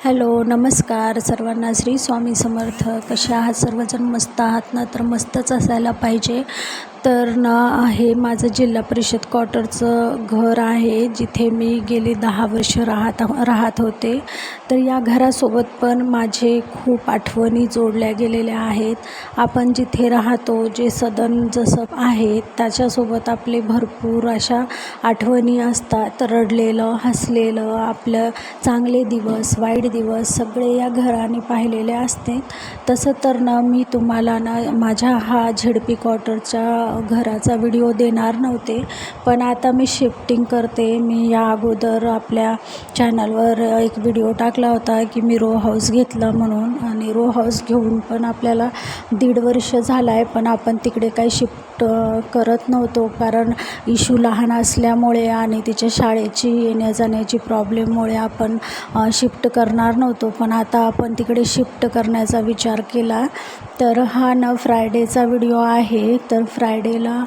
Hello, नमस्कार सर्वांना. श्री स्वामी समर्थ. कसे आहात सर्वजण? मस्त आहात ना? तर मस्तच असायला पाहिजे. तर ना हे माझं जिल्हा परिषद क्वार्टरचं घर आहे, जिथे मी गेली 10 वर्ष राहत होते. तर या घरासोबत पण माझे खूप आठवणी जोडल्या गेलेल्या आहेत. आपण जिथे राहतो, जे सदन जसं आहे त्याच्यासोबत आपले भरपूर अशा आठवणी असतात. रडलेलं, हसलेलं, आपलं चांगले दिवस, वाईट दिवस सगळे या घराने पाहिलेले असते. तसं तर ना मी तुम्हाला ना माझ्या हा झेडपी क्वार्टरच्या घराचा व्हिडिओ देणार नव्हते, पण आता मी शिफ्टिंग करते. मी या अगोदर आपल्या चॅनलवर एक व्हिडिओ टाकला होता की मी रो हाऊस घेतलं म्हणून, आणि रो हाऊस घेऊन पण आपल्याला 1.5 वर्ष झालं आहे, पण आपण तिकडे काही शिफ्ट करत नव्हतो, कारण इशू लहान असल्यामुळे आणि तिच्या शाळेची येण्या जाण्याची प्रॉब्लेममुळे आपण शिफ्ट करणार नव्हतो. पण आता आपण तिकडे शिफ्ट करण्याचा विचार केला. तर हा ना फ्रायडेचा व्हिडिओ आहे. तर फ्रायडेला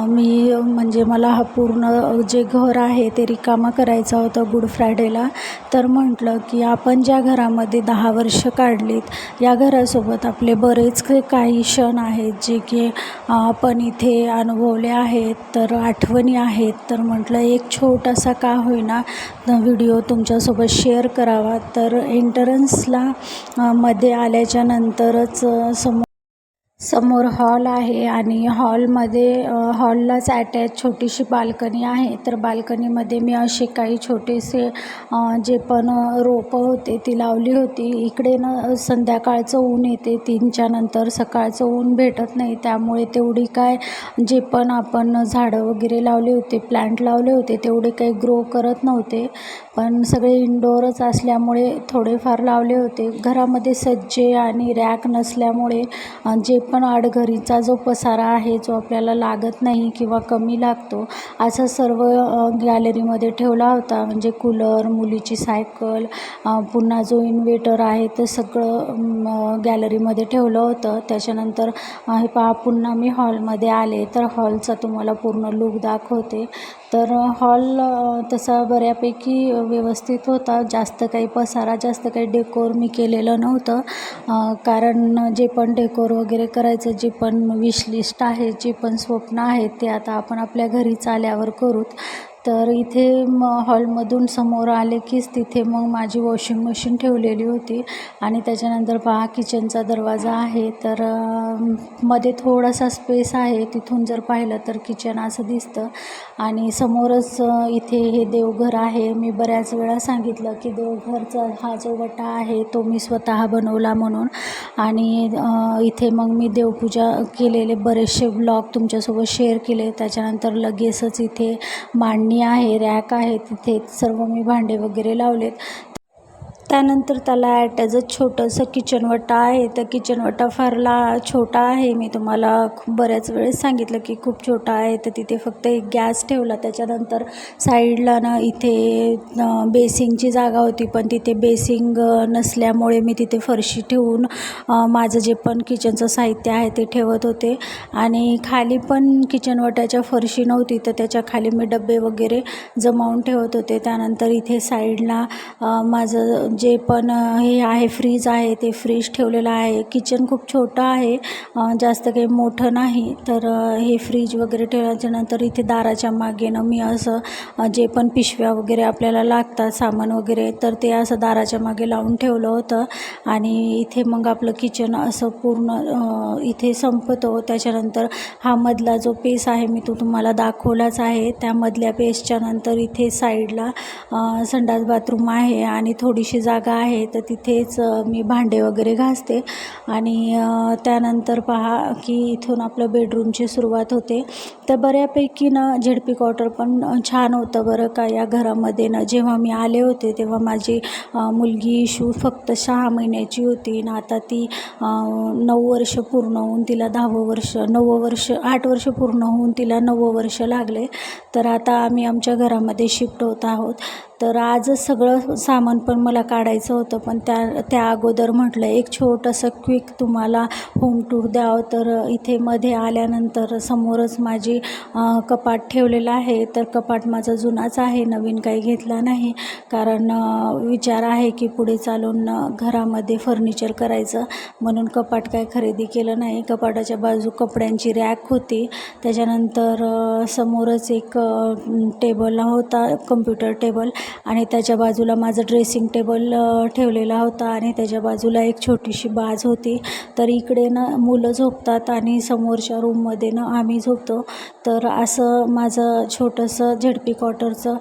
मी म्हणजे मला हा पूर्ण जे घर आहे ते रिकामं करायचं होतं गुड फ्रायडेला. तर म्हटलं की आपण ज्या घरामध्ये 10 वर्ष काढलीत, या घरासोबत आपले बरेच काही क्षण आहेत जे की आपण इथे अनुभवले आहेत, तर आठवणी आहेत. तर म्हटलं एक छोटासा का होईना व्हिडिओ तुमच्यासोबत शेअर करावा. तर एंट्रन्सला मध्ये आल्याच्या नंतरच समोर हॉल आहे, आणि हॉललाच अटॅच छोटीशी बाल्कनी आहे. तर बाल्कनीमध्ये मी असे काही छोटेसे जे पण रोपं होते ती लावली होती. इकडे ना संध्याकाळचं ऊन येते, 3च्या नंतर सकाळचं ऊन भेटत नाही, त्यामुळे तेवढी काय जे पण आपण झाडं वगैरे लावले होते, प्लांट लावले होते, तेवढे काही ग्रो करत नव्हते. पण सगळे इनडोअरच असल्यामुळे थोडेफार लावले होते. घरामध्ये सज्जे आणि रॅक नसल्यामुळे जे पण आडघरीचा जो पसारा आहे, जो आपल्याला लागत नाही किंवा कमी लागतो, असा सर्व गॅलरीमध्ये ठेवला होता. म्हणजे कूलर, मुलीची सायकल, पुन्हा जो इन्व्हेटर आहे ते सगळं गॅलरीमध्ये ठेवलं होतं. त्याच्यानंतर हे पहा, पुन्हा मी हॉलमध्ये आले. तर हॉलचा तुम्हाला पूर्ण लूक दाखवते. तर हॉल तसा बऱ्यापैकी व्यवस्थित होता. जास्त काही पसारा, जास्त काही डेकोर मी केलेलं नव्हतं, कारण जे पण डेकोर वगैरे करायचं, जे पण विश लिस्ट आहे, जे पण स्वप्न आहेत, ते आता आपण आपल्या घरीच आल्यावर करूत. तर इथे हॉलमधून समोर आले कीच तिथे मग माझी वॉशिंग मशीन ठेवलेली होती, आणि त्याच्यानंतर पहा किचनचा दरवाजा आहे. तर मध्ये थोडासा स्पेस आहे, तिथून जर पाहिलं तर किचन असं दिसतं. आणि समोरच इथे हे देवघर आहे. मी बऱ्याच वेळा सांगितलं की देवघरचा हा जो वटा आहे तो मी स्वतः बनवला म्हणून, आणि इथे मग मी देवपूजा केलेले बरेचसे ब्लॉग तुमच्यासोबत शेअर केले. त्याच्यानंतर लगेचच इथे मांडणी आहे, रॅक आहे, तिथे सर्व मी भांडे वगैरे लावलेत. त्यानंतर त्याला ॲज अ छोटंसं किचनवटा आहे. तर किचनवटा फार छोटा आहे. मी तुम्हाला बऱ्याच वेळेस सांगितलं की खूप छोटा आहे. तर तिथे फक्त एक गॅस ठेवला. त्याच्यानंतर साईडला ना इथे बेसिंगची जागा होती, पण तिथे बेसिंग नसल्यामुळे मी तिथे फरशी ठेवून माझं जे पण किचनचं साहित्य आहे ते ठेवत होते. आणि खाली पण किचनवट्याच्या फरशी नव्हती, तर त्याच्या खाली मी डबे वगैरे जमावून ठेवत होते. त्यानंतर इथे साईडला माझं जे पण हे आहे फ्रीज आहे, ते फ्रीज ठेवलेलं आहे. किचन खूप छोटं आहे, जास्त काही मोठं नाही. तर हे फ्रीज वगैरे ठेवल्याच्यानंतर इथे दाराच्या मागे ना मी असं जे पण पिशव्या वगैरे आपल्याला लागतात, सामान वगैरे, तर ते असं दाराच्या मागे लावून ठेवलं होतं. आणि इथे मग आपलं किचन असं पूर्ण इथे संपतो. त्याच्यानंतर हा मधला जो पेस आहे मी तो तुम्हाला दाखवलाच आहे. त्या मधल्या पेसच्या नंतर इथे साईडला संडास बाथरूम आहे, आणि थोडीशी जागा आहे. तर तिथेच मी भांडे वगैरे घासते. आणि त्यानंतर पहा की इथून आपलं बेडरूमची सुरुवात होते. तर बऱ्यापैकी ना झेडपी क्वार्टर पण छान होतं बरं का. या घरामध्ये ना जेव्हा मी आले होते तेव्हा माझी मुलगी इशू फक्त 6 महिन्याची होती, आणि आता ती 9 वर्ष पूर्ण होऊन तिला 10वं वर्ष, 9वं वर्ष, 8 वर्ष पूर्ण होऊन तिला 9वं वर्ष लागले. तर आता आम्ही आमच्या घरामध्ये शिफ्ट होत आहोत. तर आजच सगळं सामान पण मला काढायचं होतं, पण त्या अगोदर म्हटलं एक छोटंसं क्विक तुम्हाला होम टूर द्यावं. तर इथे मध्ये आल्यानंतर समोरच माझी कपाट ठेवलेलं आहे. तर कपाट माझा जुनाच आहे, नवीन काही घेतला नाही, कारण विचार आहे की पुढे चालून घरामध्ये फर्निचर करायचं, म्हणून कपाट काय खरेदी केलं नाही. कपाटाच्या बाजू कपड्यांची रॅक होती, त्याच्यानंतर समोरच एक टेबल होता, कम्प्युटर टेबल, आणि त्याच्या बाजूला माझं ड्रेसिंग टेबल ठेवलेला होता, आणि त्याच्या बाजूला एक छोटीशी बाज होती. तर इकडे ना मुलं झोपतात आणि समोरच्या रूममध्ये ना आम्ही झोपतो. तर असं माझं छोटंसं झेडपी क्वार्टरचं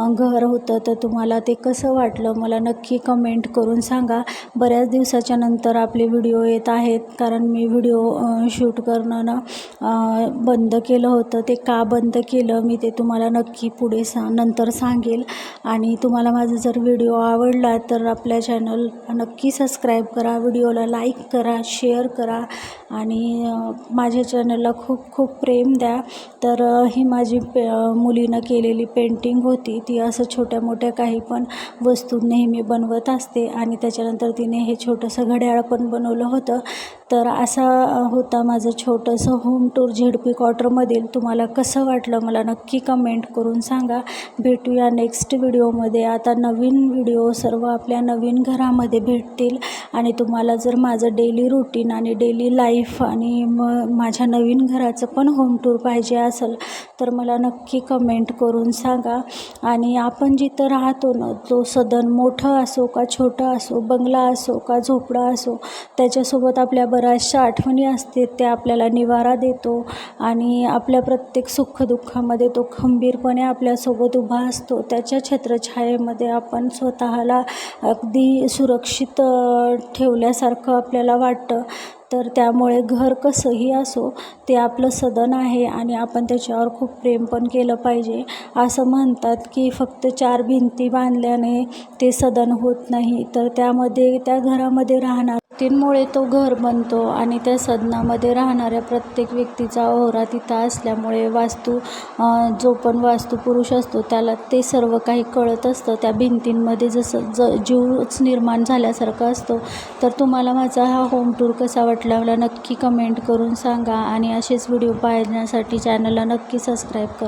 घर होतं. तर तुम्हाला ते कसं वाटलं मला नक्की कमेंट करून सांगा. बऱ्याच दिवसाच्या नंतर आपले व्हिडिओ येत आहेत, कारण मी व्हिडिओ शूट करणं ना बंद केलं होतं. ते का बंद केलं मी ते तुम्हाला नक्की पुढे नंतर सांगेल. आणि तुम्हाला माझा जर व्हिडिओ आवडला तर आपल्या चॅनल नक्की सबस्क्राईब करा, व्हिडिओला लाईक करा, शेअर करा, आणि माझ्या चॅनलला खूप खूप प्रेम द्या. तर ही माझी मुलीनं केलेली पेंटिंग होती. ती असं छोट्या मोठ्या काही पण वस्तू नेहमी बनवत असते, आणि त्याच्यानंतर तिने हे छोटंसं घड्याळ पण बनवलं होतं. तर असा होता माझं छोटंसं होम टूर झेडपी क्वार्टरमधील. तुम्हाला कसं वाटलं मला नक्की कमेंट करून सांगा. भेटूया नेक्स्ट व्हिडिओमध्ये. आता नवीन व्हिडिओ सर्व आपल्या नवीन घरामध्ये भेटतील, आणि तुम्हाला जर माझं डेली रूटीन आणि डेली लाईफ आणि माझ्या नवीन घराचं पण होम टूर पाहिजे असेल तर मला नक्की कमेंट करून सांगा. आणि आपण जिथं राहतो ना, तो सदन मोठं असो का छोटं असो, बंगला असो का झोपडा असो, त्याच्यासोबत आपल्या बऱ्याचशा आठवणी असते. ते आपल्याला निवारा देतो, आणि आपल्या प्रत्येक सुखदुःखामध्ये तो खंबीरपणे आपल्यासोबत उभा असतो. त्याच्या छत्रछायेमध्ये आपण स्वतःला अगदी सुरक्षित ठेवल्यासारखं आपल्याला वाटतं. तर त्यामुळे घर कसंही असो, ते आपलं सदन आहे, आणि आपण त्याच्यावर खूप प्रेम पण केलं पाहिजे. असं म्हणतात की फक्त 4 भिंती बांधल्याने ते सदन होत नाही, तर त्या घरामध्ये राहणार व्यक्तींमुळे तो घर बनतो, आणि त्या सदनामध्ये राहणाऱ्या प्रत्येक व्यक्तीचा ओहरा तिथं असल्यामुळे जो पण वास्तुपुरुष असतो त्याला ते सर्व काही कळत असतं. त्या भिंतींमध्ये जसं जीवच निर्माण झाल्यासारखं असतो. तर तुम्हाला माझा हा होम टूर कसा वाटला मला नक्की कमेंट करून सांगा, आणि असेच व्हिडिओ पाहण्यासाठी चॅनलला नक्की सबस्क्राईब करा.